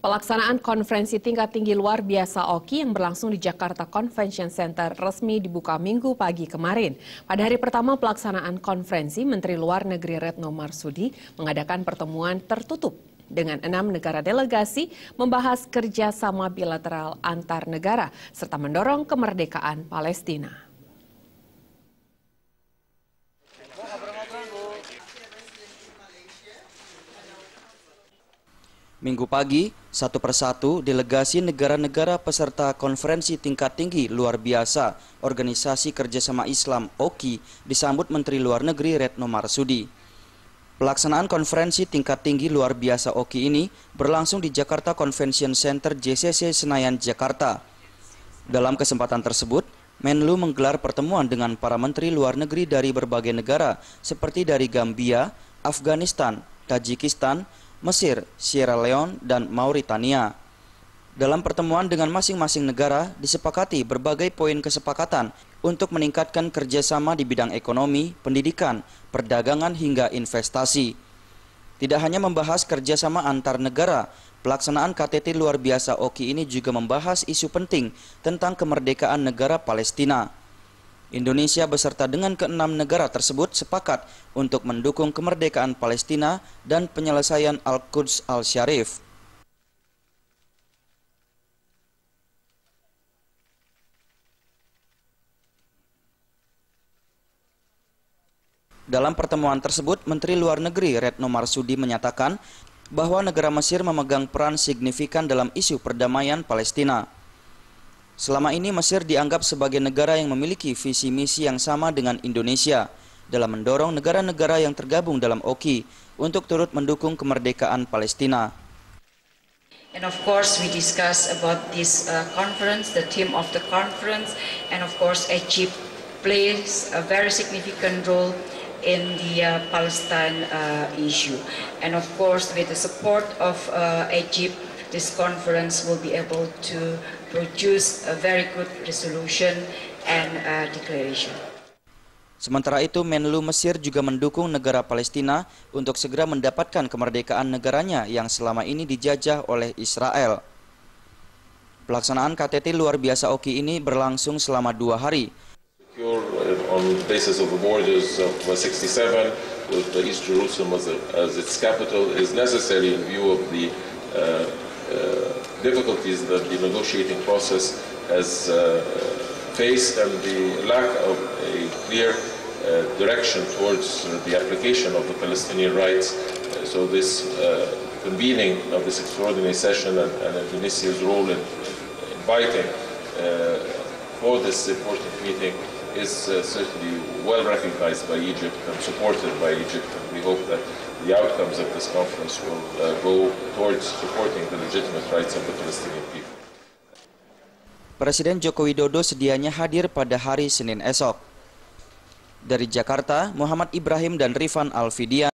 Pelaksanaan konferensi tingkat tinggi luar biasa OKI yang berlangsung di Jakarta Convention Center resmi dibuka Minggu pagi kemarin. Pada hari pertama pelaksanaan konferensi, Menteri Luar Negeri Retno Marsudi mengadakan pertemuan tertutup dengan 6 negara delegasi membahas kerjasama bilateral antar negara serta mendorong kemerdekaan Palestina. Minggu pagi, satu persatu delegasi negara-negara peserta konferensi tingkat tinggi luar biasa Organisasi Kerjasama Islam OKI disambut Menteri Luar Negeri Retno Marsudi. Pelaksanaan konferensi tingkat tinggi luar biasa OKI ini berlangsung di Jakarta Convention Center JCC Senayan, Jakarta. Dalam kesempatan tersebut, Menlu menggelar pertemuan dengan para menteri luar negeri dari berbagai negara seperti dari Gambia, Afghanistan, Tajikistan, Mesir, Sierra Leone, dan Mauritania. Dalam pertemuan dengan masing-masing negara, disepakati berbagai poin kesepakatan untuk meningkatkan kerjasama di bidang ekonomi, pendidikan, perdagangan, hingga investasi. Tidak hanya membahas kerjasama antar negara, pelaksanaan KTT luar biasa OKI ini juga membahas isu penting tentang kemerdekaan negara Palestina. Indonesia beserta dengan ke-6 negara tersebut sepakat untuk mendukung kemerdekaan Palestina dan penyelesaian Al-Quds Al-Syarif. Dalam pertemuan tersebut, Menteri Luar Negeri Retno Marsudi menyatakan bahwa negara Mesir memegang peran signifikan dalam isu perdamaian Palestina. Selama ini Mesir dianggap sebagai negara yang memiliki visi misi yang sama dengan Indonesia dalam mendorong negara-negara yang tergabung dalam OKI untuk turut mendukung kemerdekaan Palestina. And of course we discuss about this conference, the theme of the conference, and of course Egypt plays a very significant role in the Palestine issue. And of course with the support of Egypt, this conference will be able to produce a very good resolution and declaration. Sementara itu, Menlu Mesir juga mendukung negara Palestina untuk segera mendapatkan kemerdekaan negaranya yang selama ini dijajah oleh Israel. Pelaksanaan KTT luar biasa OKI ini berlangsung selama 2 hari. On basis of the borders of 67, with East Jerusalem as its capital, is necessary in view of the difficulties that the negotiating process has faced and the lack of a clear direction towards the application of the Palestinian rights. So this convening of this extraordinary session and Indonesia's role in inviting for this important meeting is certainly well recognized by Egypt and supported by Egypt. And we hope that the outcomes of this conference will go towards supporting the legitimate rights of the Palestinian people. Presiden Joko Widodo sedianya hadir pada hari Senin esok. Dari Jakarta, Muhammad Ibrahim dan Rifan Alfidian.